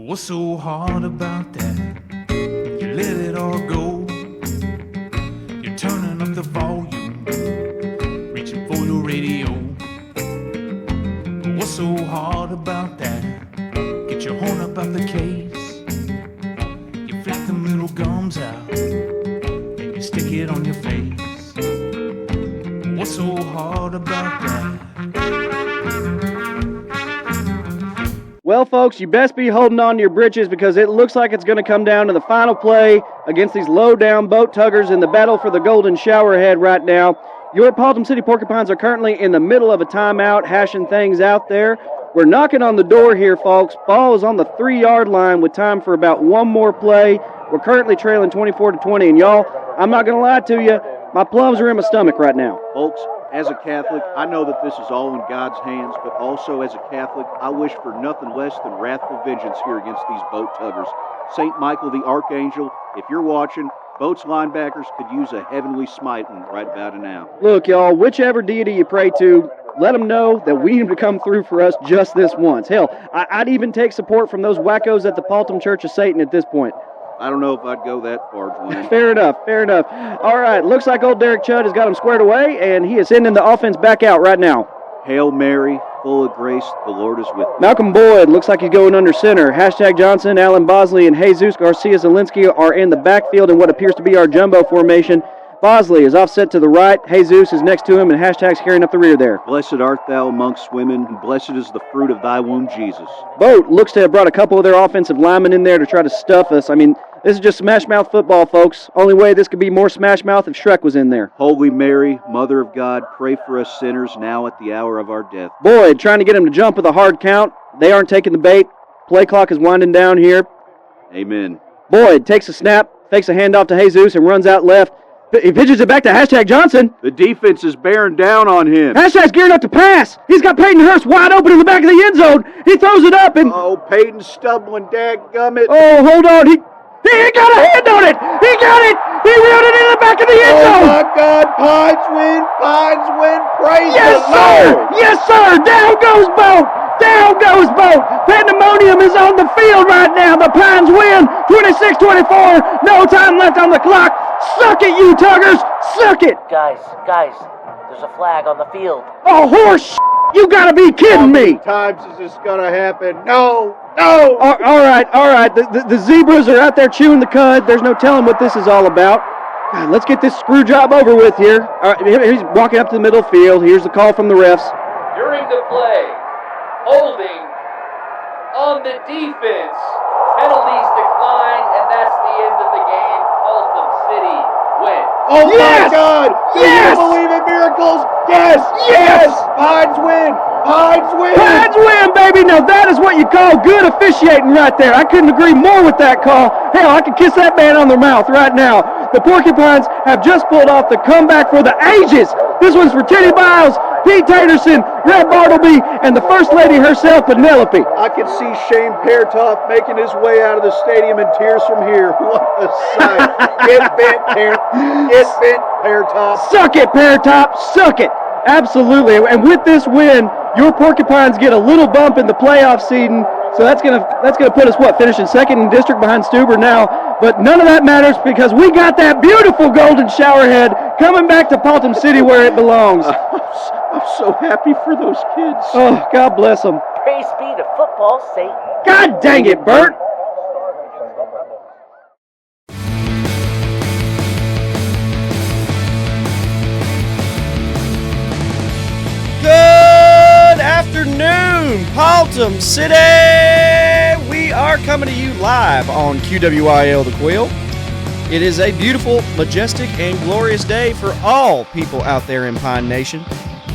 What's so hard about that? You let it all go. You're turning up the volume, reaching for your radio. What's so hard about that? Get your horn up out the case. You flap them little gums out, then you stick it on your face. What's so hard about that? Well, folks, you best be holding on to your britches because it looks like it's going to come down to the final play against these low-down boat tuggers in the battle for the Golden Showerhead right now. Your Paultom City Porcupines are currently in the middle of a timeout, hashing things out there. We're knocking on the door here, folks. Ball is on the 3-yard line with time for about one more play. We're currently trailing 24-20, and y'all, I'm not going to lie to you, my plums are in my stomach right now. Folks, as a Catholic, I know that this is all in God's hands, but also as a Catholic, I wish for nothing less than wrathful vengeance here against these boat tuggers. St. Michael the Archangel, if you're watching, boats linebackers could use a heavenly smiting right about now. Look, y'all, whichever deity you pray to, let them know that we need them to come through for us just this once. Hell, I'd even take support from those wackos at the Paultom Church of Satan at this point. I don't know if I'd go that far, Dwayne. Fair enough. All right, looks like old Derek Chudd has got him squared away, and he is sending the offense back out right now. Hail Mary, full of grace, the Lord is with you. Malcolm Boyd looks like he's going under center. Hashtag Johnson, Alan Bosley, and Jesus Garcia-Zielinski are in the backfield in what appears to be our jumbo formation. Bosley is offset to the right. Jesus is next to him, and hashtag's carrying up the rear there. Blessed art thou amongst women, and blessed is the fruit of thy womb, Jesus. Boat looks to have brought a couple of their offensive linemen in there to try to stuff us. I mean, this is just smash mouth football, folks. Only way this could be more smash mouth if Shrek was in there. Holy Mary, Mother of God, pray for us sinners now at the hour of our death. Boyd trying to get him to jump with a hard count. They aren't taking the bait. Play clock is winding down here. Amen. Boyd takes a snap, fakes a handoff to Jesus, and runs out left. He pitches it back to hashtag Johnson. The defense is bearing down on him. Hashtag's gearing up to pass. He's got Peyton Hurst wide open in the back of the end zone. He throws it up and... Oh, Peyton's stumbling, dadgummit. Oh, hold on. He got a hand on it. He got it. He reeled it in the back of the end zone. Oh, my God. Pines win. Praise yes, the sir. Lord. Yes, sir. Down goes Boat. Down goes Boat. Pandemonium is on the field right now. The Pines win 26-24. No time left on the clock. Suck it, you tuggers. Suck it. Guys, there's a flag on the field. Oh, horse. You gotta be kidding me. How many times is this gonna happen? No. All right. The zebras are out there chewing the cud. There's no telling what this is all about. God, let's get this screw job over with here. All right, he's walking up to the middle field. Here's the call from the refs. During the play, holding on the defense. Penalties decline, and that's the end of the game. Paultom City wins. Oh, yes! my God. Do Yes! you believe in miracles? Yes. Pines win, Pines win, baby. Now that is what you call good officiating right there. I couldn't agree more with that call. Hell, I could kiss that man on the mouth right now. The Porcupines have just pulled off the comeback for the ages. This one's for Teddy Biles, Pete Taterson, Red Bartleby, and the First Lady herself, Penelope. I can see Shane Peartop making his way out of the stadium in tears from here. What a sight. Get bent, Peartop. Suck it, Peartop. Suck it. Absolutely. And with this win, your Porcupines get a little bump in the playoff seeding. So that's gonna put us, finishing second in district behind Stuber now. But none of that matters because we got that beautiful Golden Showerhead coming back to Paultom City where it belongs. I'm so happy for those kids. Oh, God bless them. Praise be to football, Satan. God dang it, Bert. Good afternoon, Paultom City. We are coming to you live on QWIL The Quill. It is a beautiful, majestic, and glorious day for all people out there in Pine Nation.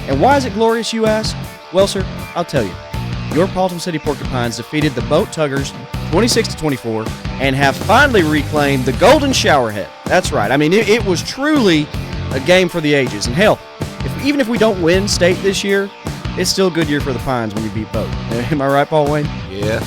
And why is it glorious, you ask? Well, sir, I'll tell you. Your Paultom City Porcupines defeated the Boat Tuggers 26-24 and have finally reclaimed the Golden Showerhead. That's right. I mean, it was truly a game for the ages. And hell, even if we don't win state this year, it's still a good year for the Pines when you beat Boat. Am I right, Paul Wayne? Yeah.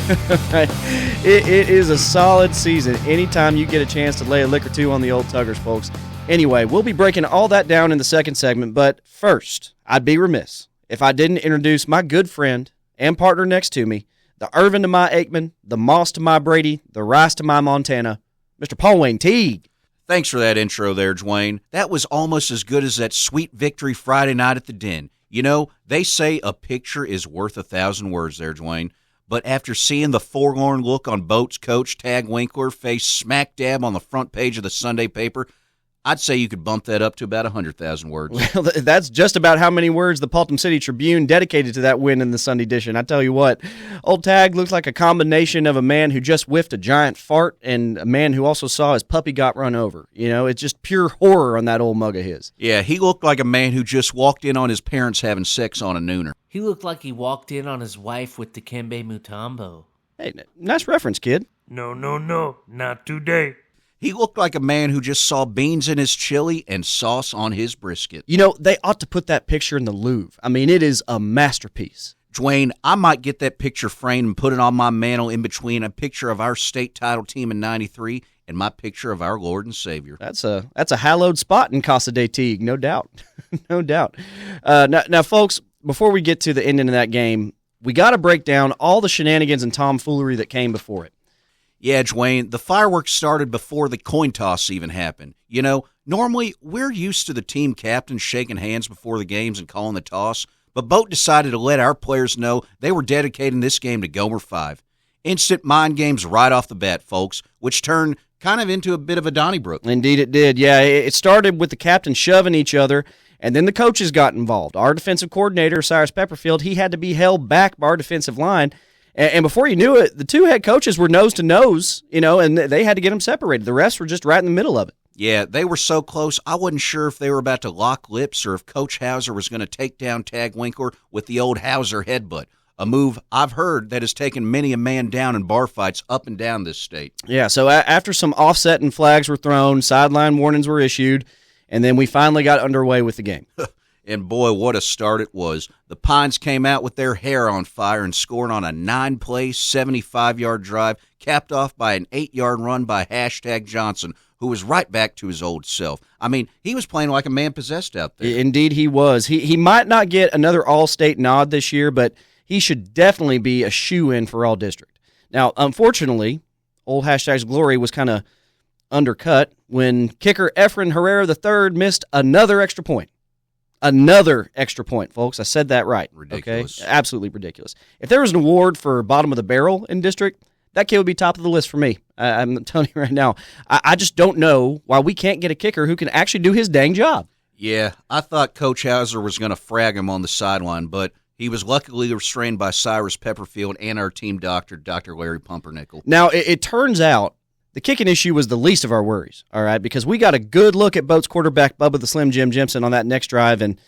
It is a solid season anytime you get a chance to lay a lick or two on the old Tuggers, folks. Anyway, we'll be breaking all that down in the second segment, but first, I'd be remiss if I didn't introduce my good friend and partner next to me, The Irvin to my Aikman, the Moss to my Brady, the Rice to my Montana, Mr. Paul Wayne Teague. Thanks for that intro there, Dwayne. That was almost as good as that sweet victory Friday night at the Den. You know, they say a picture is worth 1,000 words there, Dwayne. But after seeing the forlorn look on Boat's coach, Tag Winkler, face smack dab on the front page of the Sunday paper, I'd say you could bump that up to about 100,000 words. Well, that's just about how many words the Paultom City Tribune dedicated to that win in the Sunday edition. I tell you what, old Tag looks like a combination of a man who just whiffed a giant fart and a man who also saw his puppy got run over. You know, it's just pure horror on that old mug of his. Yeah, he looked like a man who just walked in on his parents having sex on a nooner. He looked like he walked in on his wife with Dikembe Mutombo. Hey, nice reference, kid. No, not today. He looked like a man who just saw beans in his chili and sauce on his brisket. You know, they ought to put that picture in the Louvre. I mean, it is a masterpiece. Dwayne, I might get that picture framed and put it on my mantle in between a picture of our state title team in '93 and my picture of our Lord and Savior. That's a hallowed spot in Casa de Teague, no doubt. No doubt. Now, folks, before we get to the ending of that game, we got to break down all the shenanigans and tomfoolery that came before it. Yeah, Dwayne, the fireworks started before the coin toss even happened. You know, normally we're used to the team captains shaking hands before the games and calling the toss, but Boat decided to let our players know they were dedicating this game to Gomer 5. Instant mind games right off the bat, folks, which turned kind of into a bit of a Donnybrook. Indeed it did. Yeah, it started with the captains shoving each other, and then the coaches got involved. Our defensive coordinator, Cyrus Pepperfield, he had to be held back by our defensive line. And before you knew it, the two head coaches were nose to nose, you know, and they had to get them separated. The refs were just right in the middle of it. Yeah, they were so close, I wasn't sure if they were about to lock lips or if Coach Hauser was going to take down Tag Winkler with the old Hauser headbutt, a move I've heard that has taken many a man down in bar fights up and down this state. Yeah, so after some offsetting flags were thrown, sideline warnings were issued, and then we finally got underway with the game. And boy, what a start it was. The Pines came out with their hair on fire and scored on a 9-play, 75-yard drive, capped off by an 8-yard run by #Johnson, who was right back to his old self. I mean, he was playing like a man possessed out there. Indeed he was. He might not get another All-State nod this year, but he should definitely be a shoo-in for All-District. Now, unfortunately, old #'s glory was kind of undercut when kicker Efren Herrera III missed another extra point. Another extra point, folks. I said that right. Ridiculous. Okay? Absolutely ridiculous. If there was an award for bottom of the barrel in district, that kid would be top of the list for me. I'm telling you right now. I just don't know why we can't get a kicker who can actually do his dang job. Yeah, I thought Coach Hauser was going to frag him on the sideline, but he was luckily restrained by Cyrus Pepperfield and our team doctor, Dr. Larry Pumpernickel. Now, it turns out the kicking issue was the least of our worries, all right, because we got a good look at Boat's quarterback, Bubba the Slim Jim Jimson, on that next drive, and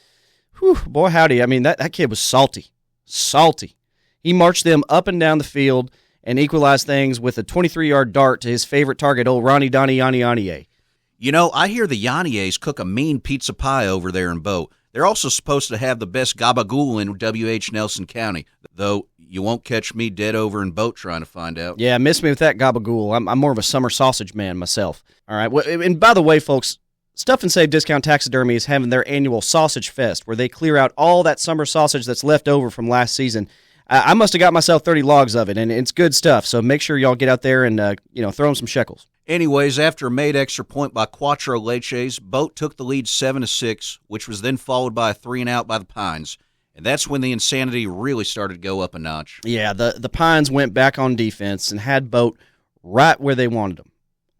whew, boy, howdy. I mean, that kid was salty. Salty. He marched them up and down the field and equalized things with a 23-yard dart to his favorite target, old Ronnie Donnie Yanni. You know, I hear the Yannies cook a mean pizza pie over there in Boat. They're also supposed to have the best gabagool in W.H. Nelson County, though you won't catch me dead over in Boat trying to find out. Yeah, miss me with that gabagool. I'm more of a summer sausage man myself. All right, well, and by the way, folks, Stuff and Save Discount Taxidermy is having their annual Sausage Fest, where they clear out all that summer sausage that's left over from last season. I must have got myself 30 logs of it, and it's good stuff, so make sure y'all get out there and throw them some shekels. Anyways, after a made extra point by Cuatro Leches, Boat took the lead 7-6, which was then followed by a 3-and-out by the Pines. And that's when the insanity really started to go up a notch. Yeah, the Pines went back on defense and had Boat right where they wanted them,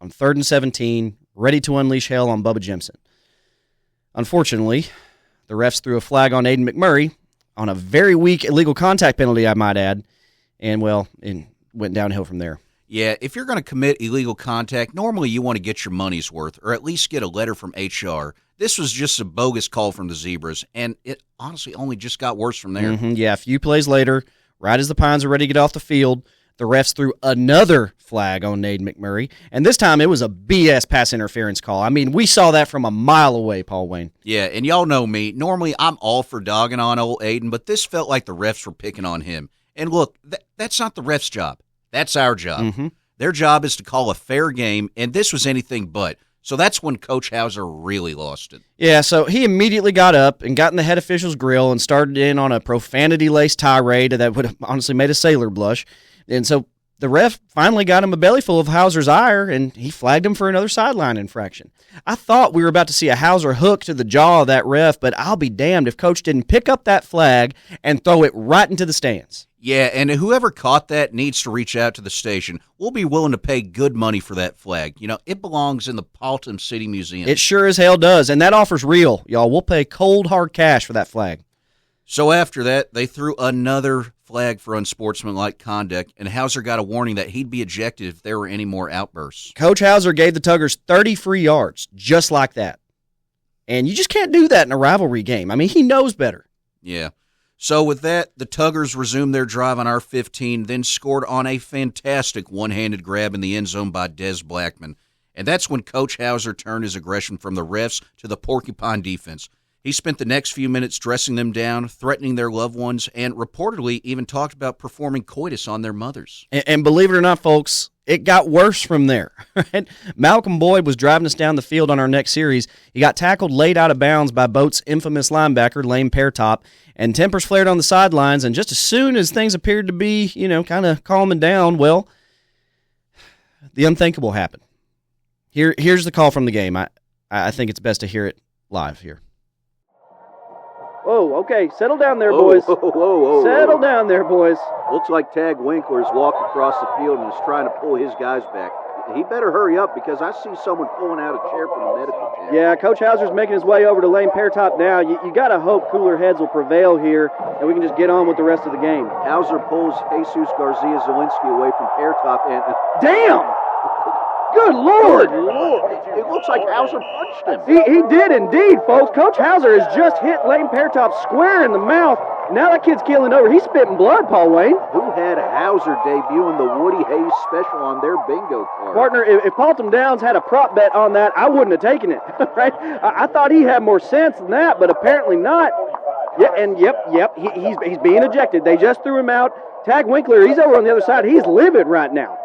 on 3rd and 17, ready to unleash hell on Bubba Jimson. Unfortunately, the refs threw a flag on Aiden McMurray on a very weak illegal contact penalty, I might add, and, well, it went downhill from there. Yeah, if you're going to commit illegal contact, normally you want to get your money's worth, or at least get a letter from HR. This was just a bogus call from the Zebras, and it honestly only just got worse from there. Yeah, a few plays later, right as the Pines were ready to get off the field, the refs threw another flag on Aiden McMurray, and this time it was a BS pass interference call. I mean, we saw that from a mile away, Paul Wayne. Yeah, and y'all know me. Normally I'm all for dogging on old Aiden, but this felt like the refs were picking on him. And look, that's not the refs' job. That's our job. Their job is to call a fair game, and this was anything but. So that's when Coach Hauser really lost it. Yeah, so he immediately got up and got in the head official's grill and started in on a profanity-laced tirade that would have honestly made a sailor blush. And so the ref finally got him a bellyful of Hauser's ire, and he flagged him for another sideline infraction. I thought we were about to see a Hauser hook to the jaw of that ref, but I'll be damned if Coach didn't pick up that flag and throw it right into the stands. Yeah, and whoever caught that needs to reach out to the station. We'll be willing to pay good money for that flag. It belongs in the Paultom City Museum. It sure as hell does, and that offer's real, y'all. We'll pay cold, hard cash for that flag. So after that, they threw another flag for unsportsmanlike conduct, and Hauser got a warning that he'd be ejected if there were any more outbursts. Coach Hauser gave the Tuggers 30 free yards, just like that. And you just can't do that in a rivalry game. I mean, he knows better. Yeah. So with that, the Tuggers resumed their drive on our 15, then scored on a fantastic one-handed grab in the end zone by Des Blackman. And that's when Coach Hauser turned his aggression from the refs to the Porcupine defense. He spent the next few minutes dressing them down, threatening their loved ones, and reportedly even talked about performing coitus on their mothers. And believe it or not, folks, it got worse from there. Right? Malcolm Boyd was driving us down the field on our next series. He got tackled late out of bounds by Boat's infamous linebacker, Lane Peartop, and tempers flared on the sidelines, and just as soon as things appeared to be, kind of calming down, well, the unthinkable happened. Here's the call from the game. I think it's best to hear it live here. Whoa, okay, settle down there, boys. Whoa. Settle down there, boys. Looks like Tag Winkler has walked across the field and is trying to pull his guys back. He better hurry up because I see someone pulling out a chair from the medical tent. Yeah, Coach Hauser's making his way over to Lane Peartop now. You got to hope cooler heads will prevail here, and we can just get on with the rest of the game. Hauser pulls Jesus Garcia-Zielinski away from Peartop and... Damn! Good Lord! Good Lord! It looks like Hauser punched him. He did indeed, folks. Coach Hauser has just hit Lane Peartop square in the mouth. Now that kid's keeling over. He's spitting blood, Paul Wayne. Who had Hauser debuting the Woody Hayes special on their bingo card? Partner, if Paultom Downs had a prop bet on that, I wouldn't have taken it. Right? I thought he had more sense than that, but apparently not. Yeah, and yep, he's being ejected. They just threw him out. Tag Winkler, he's over on the other side. He's livid right now.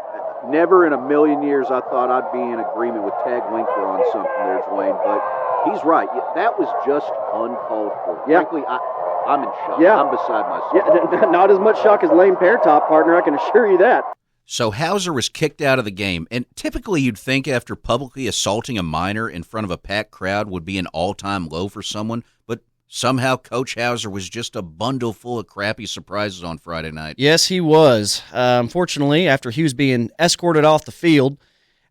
Never in a million years I thought I'd be in agreement with Tag Winkler on something there, Dwayne, but he's right. That was just uncalled for. Yeah. Frankly, I'm in shock. Yeah. I'm beside myself. Yeah, not as much shock as Lane Peartop, partner, I can assure you that. So Hauser was kicked out of the game, and typically you'd think after publicly assaulting a minor in front of a packed crowd would be an all-time low for someone, but somehow Coach Hauser was just a bundle full of crappy surprises on Friday night. Yes, he was. Unfortunately, after he was being escorted off the field,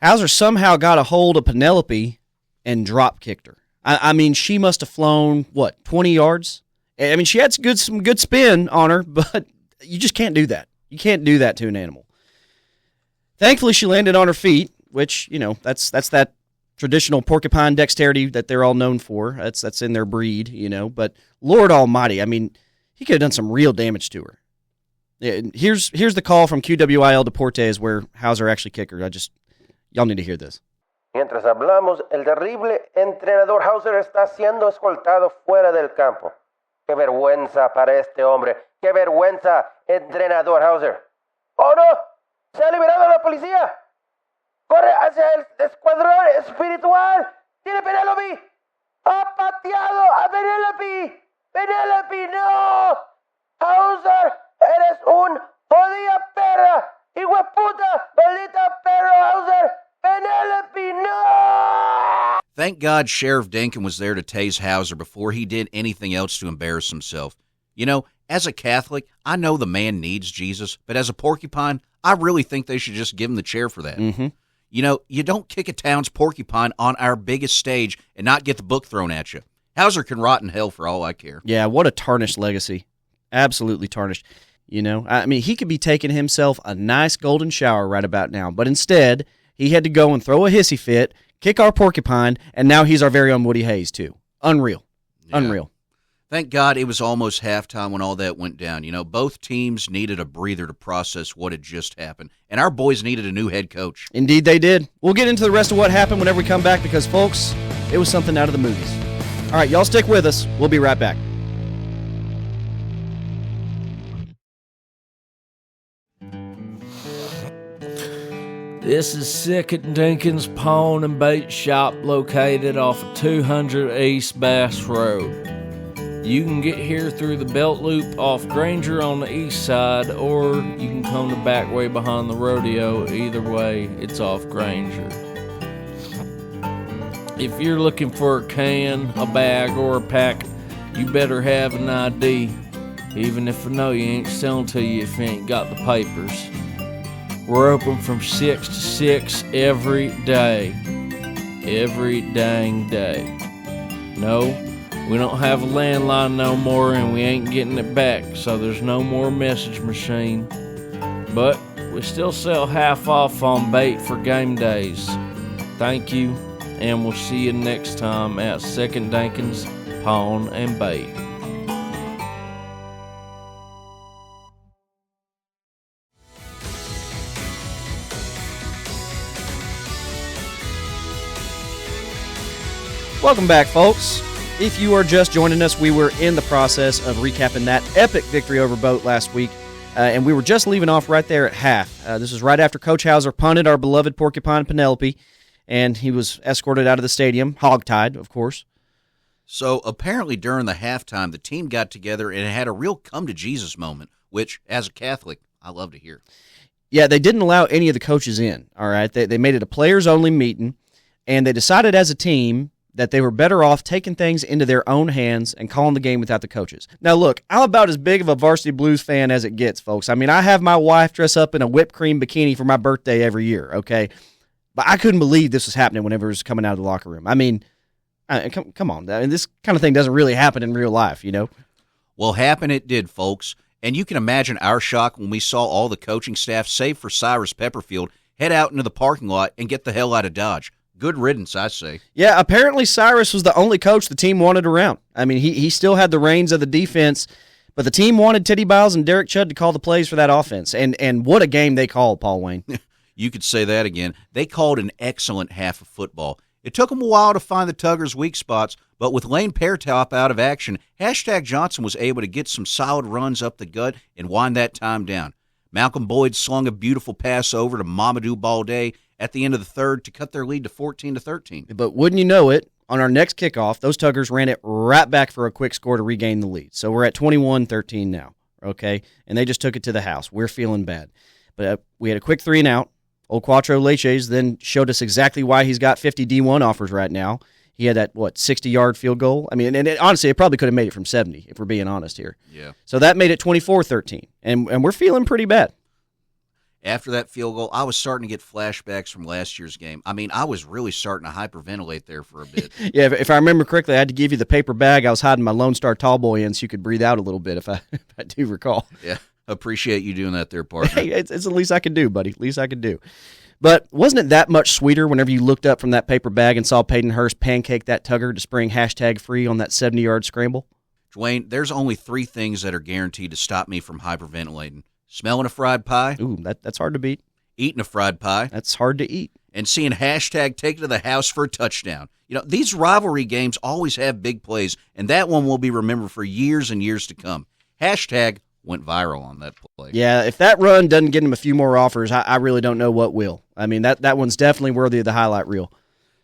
Hauser somehow got a hold of Penelope and drop-kicked her. I mean, she must have flown, 20 yards? I mean, she had some good spin on her, but you just can't do that. You can't do that to an animal. Thankfully, she landed on her feet, which, that's that traditional porcupine dexterity that they're all known for. That's in their breed, But Lord Almighty, I mean, he could have done some real damage to her. Here's the call from QWIL Deportes where Hauser actually kicked her. Y'all need to hear this. Mientras hablamos, el terrible entrenador Hauser está siendo escoltado fuera del campo. ¡Qué vergüenza para este hombre! ¡Qué vergüenza, entrenador Hauser! ¡Oh no! ¡Se ha liberado la policía! ¡Corre hacia el escuadrón espiritual! ¡Tiene Penelope! ¡Ha pateado a Penelope! ¡Penelope, no! ¡Hauser, eres un jodida perra! ¡Hijueputa, maldita perra, Hauser! Penelope, no! Thank God Sheriff Denkin was there to tase Hauser before he did anything else to embarrass himself. As a Catholic, I know the man needs Jesus, but as a porcupine, I really think they should just give him the chair for that. Mm-hmm. You don't kick a town's porcupine on our biggest stage and not get the book thrown at you. Hauser can rot in hell for all I care. Yeah, what a tarnished legacy. Absolutely tarnished. I mean, he could be taking himself a nice golden shower right about now, but instead, he had to go and throw a hissy fit, kick our porcupine, and now he's our very own Woody Hayes, too. Unreal. Yeah. Unreal. Thank God it was almost halftime when all that went down. Both teams needed a breather to process what had just happened, and our boys needed a new head coach. Indeed they did. We'll get into the rest of what happened whenever we come back because, folks, it was something out of the movies. All right, y'all stick with us. We'll be right back. This is Second Dinkins Pawn and Bait Shop located off of 200 East Bass Road. You can get here through the belt loop off Granger on the east side, or you can come the back way behind the rodeo. Either way, it's off Granger. If you're looking for a can, a bag, or a pack, you better have an ID. Even if I know you ain't selling to you if you ain't got the papers. We're open from 6 to 6 every day. Every dang day. No, we don't have a landline no more, and we ain't getting it back, so there's no more message machine. But we still sell half off on bait for game days. Thank you, and we'll see you next time at Second Dinkins Pawn and Bait. Welcome back, folks. If you are just joining us, we were in the process of recapping that epic victory over Boat last week, and we were just leaving off right there at half. This was right after Coach Hauser punted our beloved Porcupine Penelope, and he was escorted out of the stadium, hogtied, of course. So apparently during the halftime, the team got together and had a real come-to-Jesus moment, which, as a Catholic, I love to hear. Yeah, they didn't allow any of the coaches in, all right? They made it a players-only meeting, and they decided as a team that they were better off taking things into their own hands and calling the game without the coaches. Now, look, I'm about as big of a Varsity Blues fan as it gets, folks. I mean, I have my wife dress up in a whipped cream bikini for my birthday every year, okay? But I couldn't believe this was happening whenever it was coming out of the locker room. I mean, come on. I mean, this kind of thing doesn't really happen in real life, you know? Well, happen it did, folks. And you can imagine our shock when we saw all the coaching staff, save for Cyrus Pepperfield, head out into the parking lot and get the hell out of Dodge. Good riddance, I say. Yeah, apparently Cyrus was the only coach the team wanted around. I mean, he still had the reins of the defense, but the team wanted Teddy Biles and Derek Chudd to call the plays for that offense. And what a game they called, Paul Wayne. You could say that again. They called an excellent half of football. It took them a while to find the Tuggers' weak spots, but with Lane Peartop out of action, Johnson was able to get some solid runs up the gut and wind that time down. Malcolm Boyd slung a beautiful pass over to Mamadou Balde at the end of the third to cut their lead to 14-13. But wouldn't you know it, on our next kickoff, those Tuggers ran it right back for a quick score to regain the lead. So we're at 21-13 now, okay? And they just took it to the house. We're feeling bad. But we had a quick 3-and-out. Old Quattro Leches then showed us exactly why he's got 50 D1 offers right now. He had that, 60-yard field goal? I mean, and honestly, it probably could have made it from 70, if we're being honest here. Yeah. So that made it 24-13, and we're feeling pretty bad. After that field goal, I was starting to get flashbacks from last year's game. I mean, I was really starting to hyperventilate there for a bit. Yeah, if I remember correctly, I had to give you the paper bag I was hiding my Lone Star Tall Boy in so you could breathe out a little bit, if I do recall. Yeah, appreciate you doing that there, partner. Hey, it's the least I could do, buddy. Least I could do. But wasn't it that much sweeter whenever you looked up from that paper bag and saw Peyton Hurst pancake that Tugger to spring #free on that 70-yard scramble? Dwayne, there's only 3 things that are guaranteed to stop me from hyperventilating. Smelling a fried pie. Ooh, that's hard to beat. Eating a fried pie. That's hard to eat. And seeing take it to the house for a touchdown. You know, these rivalry games always have big plays, and that one will be remembered for years and years to come. Went viral on that play. Yeah, if that run doesn't get him a few more offers, I really don't know what will. I mean, that one's definitely worthy of the highlight reel.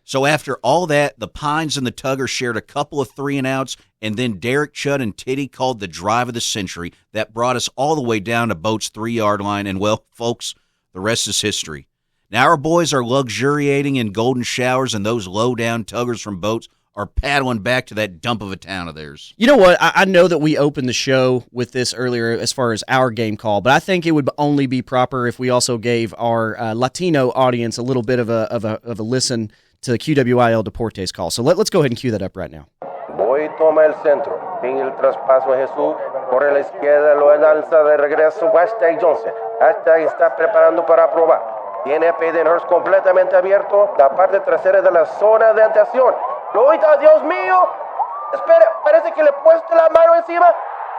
So after all that, the Pines and the Tuggers shared a couple of 3-and-outs, and then Derek Chudd and Titty called the drive of the century that brought us all the way down to Boat's 3-yard line, and, well, folks, the rest is history. Now our boys are luxuriating in golden showers, and those low-down Tuggers from Boats are paddling back to that dump of a town of theirs. You know what? I know that we opened the show with this earlier as far as our game call, but I think it would only be proper if we also gave our Latino audience a little bit of a listen to the QWIL Deportes call. So let's go ahead and cue that up right now. Boy toma el centro, fin el traspaso a Jesús, corre a la izquierda, lo alza de regreso, Johnson, está preparando para probar. Tiene a Peyton Hurst completamente abierto, la parte trasera de la zona de anotación. Lo oíta, Dios mío, espera, parece que le he puesto la mano encima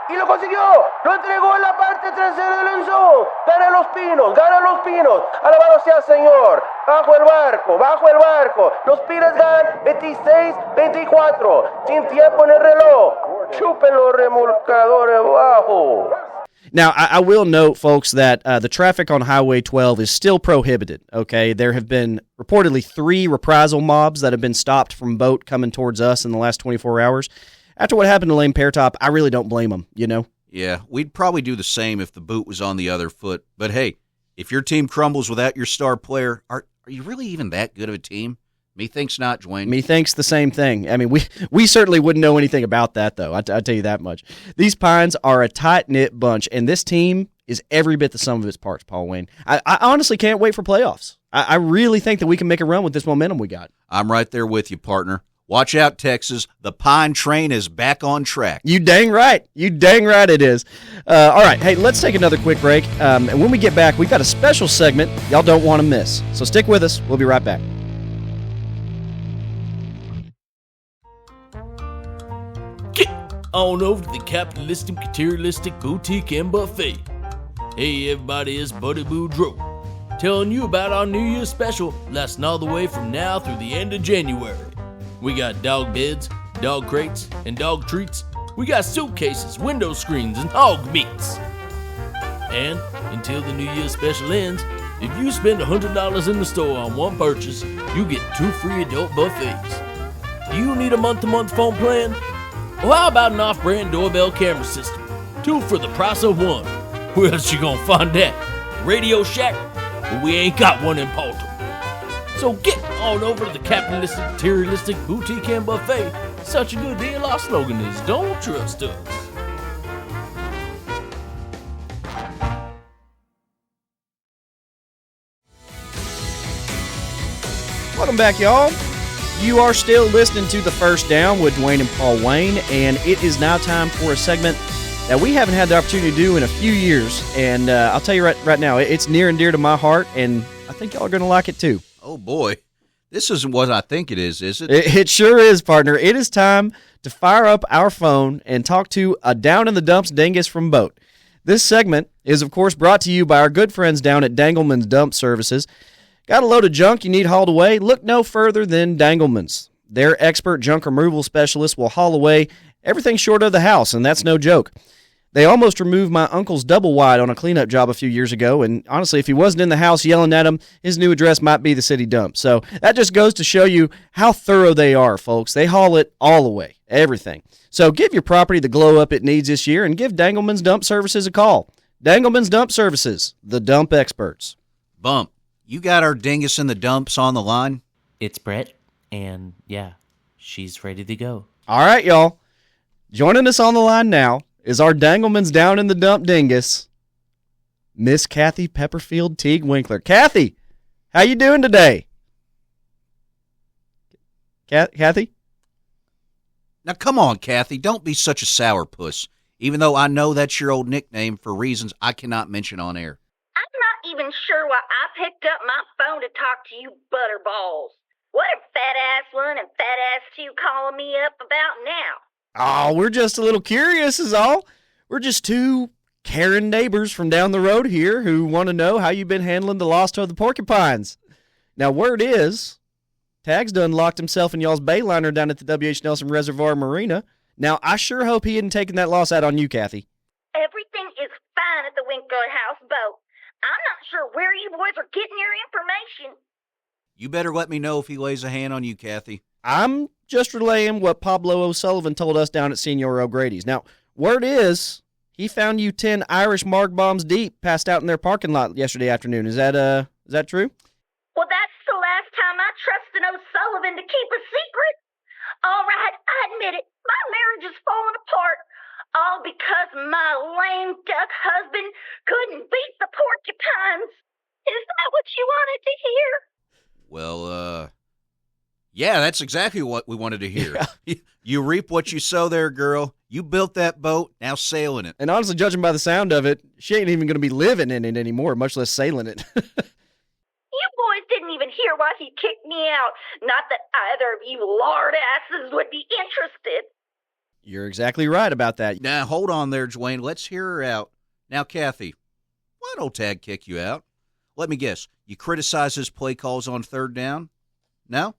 y lo consiguió, lo entregó en la parte trasera del endzone. Gana los Pinos, alabado sea el Señor, bajo el barco, los Pinos ganan 26-24, sin tiempo en el reloj, chupen los remolcadores bajo. Now, I will note, folks, that the traffic on Highway 12 is still prohibited, okay? There have been reportedly 3 reprisal mobs that have been stopped from boat coming towards us in the last 24 hours. After what happened to Lane Peartop, I really don't blame them, you know? Yeah, we'd probably do the same if the boot was on the other foot. But hey, if your team crumbles without your star player, are you really even that good of a team? Methinks not, Dwayne. Methinks the same thing. I mean, we certainly wouldn't know anything about that, though. I tell you that much. These Pines are a tight-knit bunch, and this team is every bit the sum of its parts, Paul Wayne. I honestly can't wait for playoffs. I really think that we can make a run with this momentum we got. I'm right there with you, partner. Watch out, Texas. The Pine train is back on track. You dang right. You dang right it is. All right, hey, let's take another quick break. And when we get back, we've got a special segment y'all don't want to miss. So stick with us. We'll be right back. Get on over to the capitalistic, materialistic boutique and buffet. Hey everybody, it's Buddy Boudreaux, telling you about our New Year's special lasting all the way from now through the end of January. We got dog beds, dog crates, and dog treats. We got suitcases, window screens, and hog meats. And until the New Year's special ends, if you spend $100 in the store on one purchase, you get 2 free adult buffets. Do you need a month-to-month phone plan? Well, how about an off-brand doorbell camera system? 2 for the price of 1. Where else you gonna find that? Radio Shack? Well, we ain't got one in Paultom. So get on over to the capitalistic, materialistic boutique and buffet. Such a good deal. Our slogan is, don't trust us. Welcome back, y'all. You are still listening to The First Down with Dwayne and Paul Wayne, and it is now time for a segment that we haven't had the opportunity to do in a few years. And I'll tell you right now, it's near and dear to my heart, and I think y'all are going to like it too. Oh, boy. This isn't what I think it is it? It sure is, partner. It is time to fire up our phone and talk to a down-in-the-dumps dingus from Boat. This segment is, of course, brought to you by our good friends down at Dangleman's Dump Services. Got a load of junk you need hauled away? Look no further than Dangleman's. Their expert junk removal specialist will haul away everything short of the house, and that's no joke. They almost removed my uncle's double wide on a cleanup job a few years ago, and honestly, if he wasn't in the house yelling at him, his new address might be the city dump. So that just goes to show you how thorough they are, folks. They haul it all away, everything. So give your property the glow-up it needs this year and give Dangleman's Dump Services a call. Dangleman's Dump Services, the dump experts. Bump, you got our dingus in the dumps on the line? It's Brett, and yeah, she's ready to go. All right, y'all. Joining us on the line now is our Dangleman's Down in the Dump dingus, Miss Kathy Pepperfield Teague Winkler. Kathy, how you doing today? Kathy? Now, come on, Kathy. Don't be such a sourpuss, even though I know that's your old nickname for reasons I cannot mention on air. I'm not even sure why I picked up my phone to talk to you butterballs. What are Fat-Ass 1 and Fat-Ass 2 calling me up about now? Oh, we're just a little curious is all. We're just 2 caring neighbors from down the road here who want to know how you've been handling the loss of the porcupines. Now, word is, Tags done locked himself in y'all's bayliner down at the W.H. Nelson Reservoir Marina. Now, I sure hope he hadn't taken that loss out on you, Kathy. Everything is fine at the Winkler House boat. I'm not sure where you boys are getting your information. You better let me know if he lays a hand on you, Kathy. I'm just relaying what Pablo O'Sullivan told us down at Senior O'Grady's. Now, word is he found you 10 Irish marg bombs deep passed out in their parking lot yesterday afternoon. Is that true? Well, that's the last time I trusted O'Sullivan to keep a secret. All right, I admit it. My marriage is falling apart. All because my lame duck husband couldn't beat the porcupines. Is that what you wanted to hear? Well, yeah, that's exactly what we wanted to hear. Yeah. You reap what you sow there, girl. You built that boat, now sail in it. And honestly, judging by the sound of it, she ain't even going to be living in it anymore, much less sailing it. You boys didn't even hear why he kicked me out. Not that either of you lard asses would be interested. You're exactly right about that. Now, hold on there, Dwayne. Let's hear her out. Now, Kathy, why'd old Tag kick you out? Let me guess. You criticize his play calls on third down? No?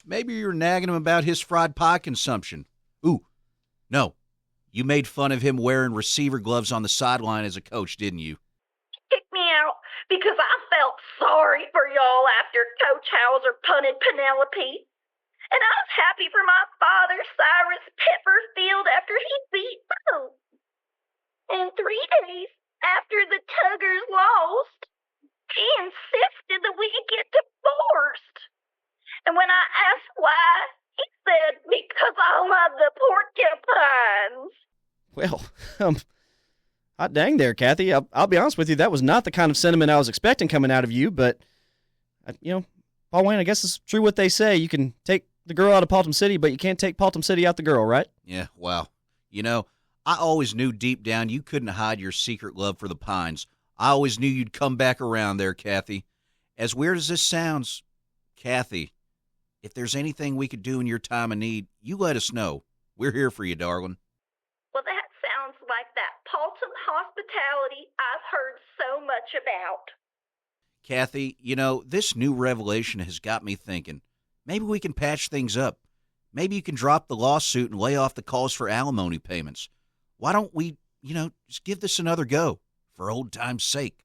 Maybe you're nagging him about his fried pie consumption. Ooh, no. You made fun of him wearing receiver gloves on the sideline as a coach, didn't you? Kicked me out because I felt sorry for y'all after Coach Hauser punted Penelope. And I was happy for my father, Cyrus Pepperfield, after he beat Bo. And 3 days after the Tuggers lost, he insisted that we get divorced. And when I asked why, he said, because I love the porcupines. Well, hot dang there, Kathy. I'll be honest with you, that was not the kind of sentiment I was expecting coming out of you, but, Paul Wayne, I guess it's true what they say. You can take the girl out of Paultom City, but you can't take Paultom City out the girl, right? Yeah, wow. I always knew deep down you couldn't hide your secret love for the Pines. I always knew you'd come back around there, Kathy. As weird as this sounds, Kathy, if there's anything we could do in your time of need, you let us know. We're here for you, darling. Well, that sounds like that Paultom hospitality I've heard so much about. Kathy, this new revelation has got me thinking. Maybe we can patch things up. Maybe you can drop the lawsuit and lay off the calls for alimony payments. Why don't we, just give this another go, for old time's sake?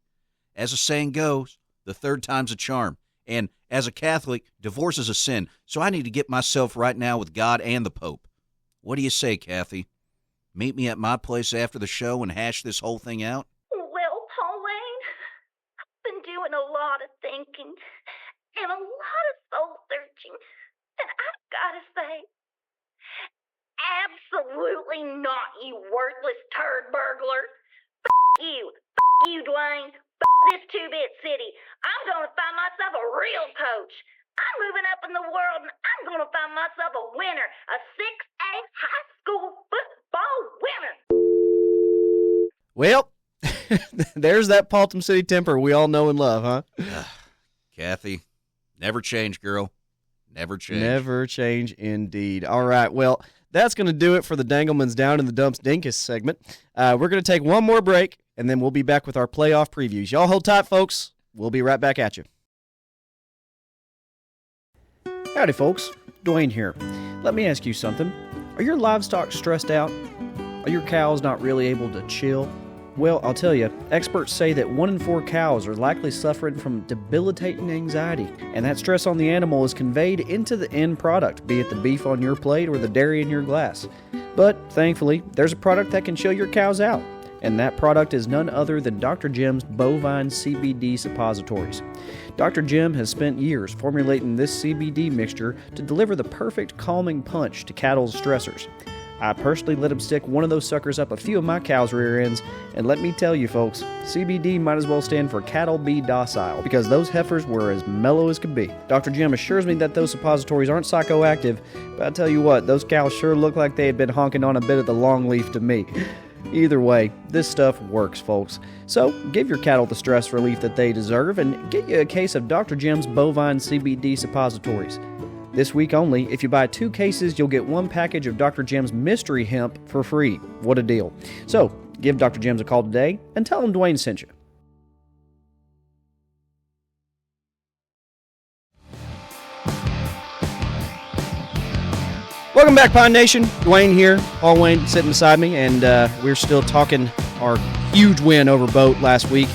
As the saying goes, the third time's a charm. And as a Catholic, divorce is a sin, so I need to get myself right now with God and the Pope. What do you say, Kathy? Meet me at my place after the show and hash this whole thing out? Well, Paul Wayne, I've been doing a lot of thinking and a lot of soul searching, and I've got to say, absolutely not, you worthless turd burglar. F you, Dwayne. This two-bit city. I'm going to find myself a real coach. I'm moving up in the world, and I'm going to find myself a winner, a 6A high school football winner. Well, there's that Paultom City temper we all know and love, huh? Kathy, never change, girl. Never change. Never change indeed. All right, well, that's going to do it for the Danglemans Down in the Dumps Dinkus segment. We're going to take one more break, and then we'll be back with our playoff previews. Y'all hold tight, folks. We'll be right back at you. Howdy, folks. Dwayne here. Let me ask you something. Are your livestock stressed out? Are your cows not really able to chill? Well, I'll tell you, experts say that 1 in 4 cows are likely suffering from debilitating anxiety, and that stress on the animal is conveyed into the end product, be it the beef on your plate or the dairy in your glass. But, thankfully, there's a product that can chill your cows out, and that product is none other than Dr. Jim's bovine CBD suppositories. Dr. Jim has spent years formulating this CBD mixture to deliver the perfect calming punch to cattle's stressors. I personally let him stick one of those suckers up a few of my cows' rear ends, and let me tell you folks, CBD might as well stand for cattle be docile, because those heifers were as mellow as could be. Dr. Jim assures me that those suppositories aren't psychoactive, but I tell you what, those cows sure look like they had been honking on a bit of the long leaf to me. Either way, this stuff works, folks. So, give your cattle the stress relief that they deserve, and get you a case of Dr. Jim's bovine CBD suppositories. This week only, if you buy 2 cases, you'll get 1 package of Dr. Jim's Mystery Hemp for free. What a deal. So, give Dr. Jim's a call today and tell him Dwayne sent you. Welcome back, Pine Nation. Dwayne here, Paul Wayne sitting beside me, and we're still talking our huge win over Boat last week.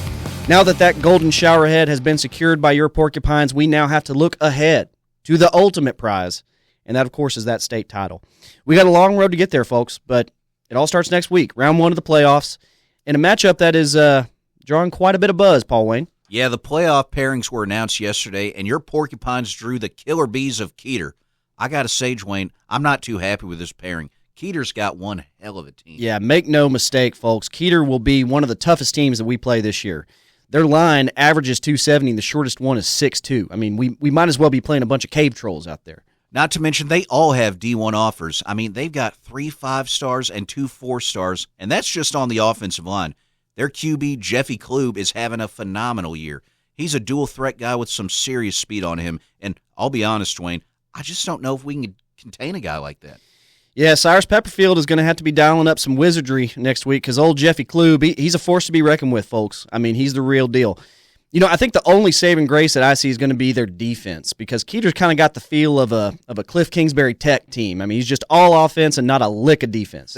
Now that Golden Showerhead has been secured by your Porcupines, we now have to look ahead to the ultimate prize, and that, of course, is that state title. We got a long road to get there, folks, but it all starts next week, round 1 of the playoffs, in a matchup that is drawing quite a bit of buzz, Paul Wayne. Yeah, the playoff pairings were announced yesterday, and your Porcupines drew the Killer Bees of Keeter. I got to say, Dwayne, I'm not too happy with this pairing. Keeter's got one hell of a team. Yeah, make no mistake, folks. Keeter will be one of the toughest teams that we play this year. Their line averages 270, and the shortest one is 6'2". I mean, we might as well be playing a bunch of cave trolls out there. Not to mention, they all have D1 offers. I mean, they've got 3 5-stars and 2 4-stars, and that's just on the offensive line. Their QB, Jeffy Klube, is having a phenomenal year. He's a dual-threat guy with some serious speed on him, and I'll be honest, Dwayne, I just don't know if we can contain a guy like that. Yeah, Cyrus Pepperfield is going to have to be dialing up some wizardry next week because old Jeffy Klube, he's a force to be reckoned with, folks. I mean, he's the real deal. You know, I think the only saving grace that I see is going to be their defense because Keeter's kind of got the feel of a Cliff Kingsbury Tech team. I mean, he's just all offense and not a lick of defense.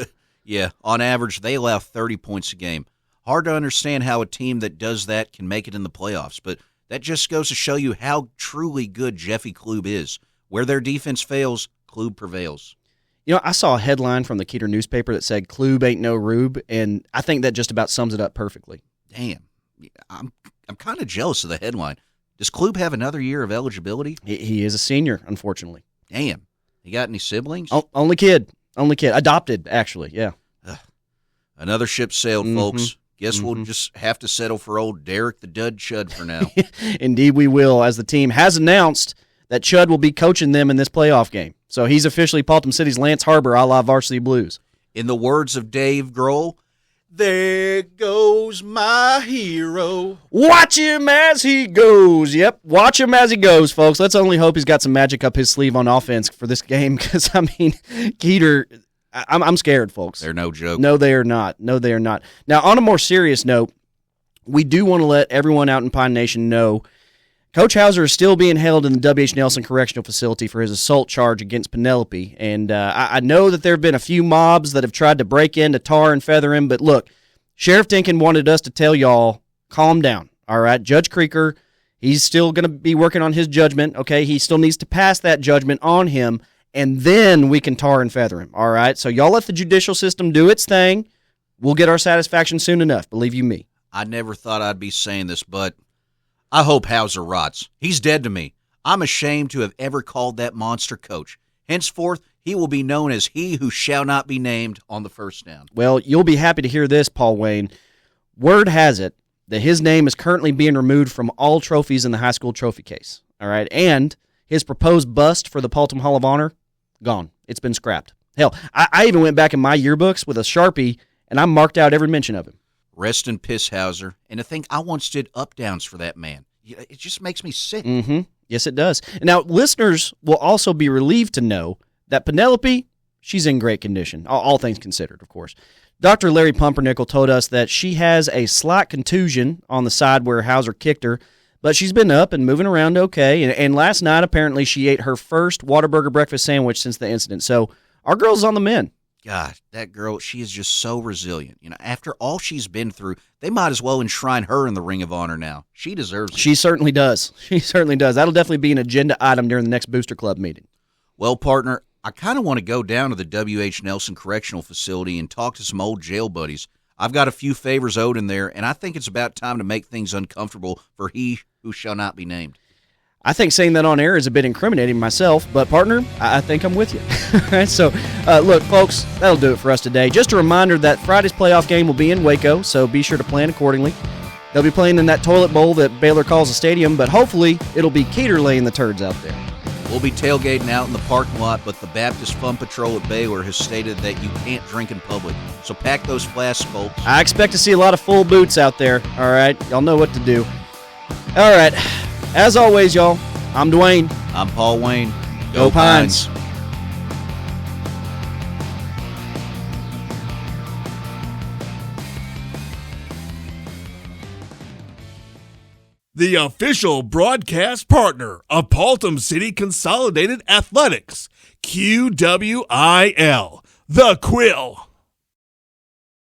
Yeah, on average, they allow 30 points a game. Hard to understand how a team that does that can make it in the playoffs, but that just goes to show you how truly good Jeffy Klub is. Where their defense fails, Klub prevails. You know, I saw a headline from the Keeter newspaper that said, Klub ain't no Rube, and I think that just about sums it up perfectly. Damn. I'm kind of jealous of the headline. Does Klub have another year of eligibility? He is a senior, unfortunately. Damn. He got any siblings? Only kid. Adopted, actually, yeah. Another ship sailed, folks. Guess we'll just have to settle for old Derek the Dud Chud for now. Indeed we will, as the team has announced that Chud will be coaching them in this playoff game. So he's officially Paultom City's Lance Harbor a la Varsity Blues. In the words of Dave Grohl, there goes my hero. Watch him as he goes. Yep, watch him as he goes, folks. Let's only hope he's got some magic up his sleeve on offense for this game because, I mean, Keeter, I'm scared, folks. They're no joke. No, they are not. Now, on a more serious note, we do want to let everyone out in Pine Nation know Coach Hauser is still being held in the W.H. Nelson Correctional Facility for his assault charge against Penelope. And I know that there have been a few mobs that have tried to break in to tar and feather him. But look, Sheriff Dinkin wanted us to tell y'all, calm down, all right? Judge Creeker, he's still going to be working on his judgment, okay? He still needs to pass that judgment on him, and then we can tar and feather him, all right? So y'all let the judicial system do its thing. We'll get our satisfaction soon enough, believe you me. I never thought I'd be saying this, but I hope Hauser rots. He's dead to me. I'm ashamed to have ever called that monster coach. Henceforth, he will be known as he who shall not be named on the first down. Well, you'll be happy to hear this, Paul Wayne. Word has it that his name is currently being removed from all trophies in the high school trophy case. All right, and his proposed bust for the Paultom Hall of Honor, gone. It's been scrapped. Hell, I even went back in my yearbooks with a Sharpie, and I marked out every mention of him. Rest in piss, Hauser. And to think I once did up-downs for that man. It just makes me sick. Mm-hmm. Yes, it does. Now, listeners will also be relieved to know that Penelope, she's in great condition, all things considered, of course. Dr. Larry Pumpernickel told us that she has a slight contusion on the side where Hauser kicked her, but she's been up and moving around okay. And last night, apparently, she ate her first Whataburger breakfast sandwich since the incident. So our girl's on the mend. God, that girl, she is just so resilient. You know, after all she's been through, they might as well enshrine her in the Ring of Honor now. She deserves it. She certainly does. That'll definitely be an agenda item during the next Booster Club meeting. Well, partner, I kind of want to go down to the W.H. Nelson Correctional Facility and talk to some old jail buddies. I've got a few favors owed in there, and I think it's about time to make things uncomfortable for he who shall not be named. I think saying that on air is a bit incriminating myself, but partner, I think I'm with you. All right, so look, folks, that'll do it for us today. Just a reminder that Friday's playoff game will be in Waco, so be sure to plan accordingly. They'll be playing in that toilet bowl that Baylor calls a stadium, but hopefully it'll be Keeter laying the turds out there. We'll be tailgating out in the parking lot, but the Baptist Fun Patrol at Baylor has stated that you can't drink in public. So pack those flasks, folks. I expect to see a lot of full boots out there, all right? Y'all know what to do. All right. As always, y'all, I'm Dwayne. I'm Paul Wayne. Go Pines. The official broadcast partner of Paultom City Consolidated Athletics, QWIL, The Quill.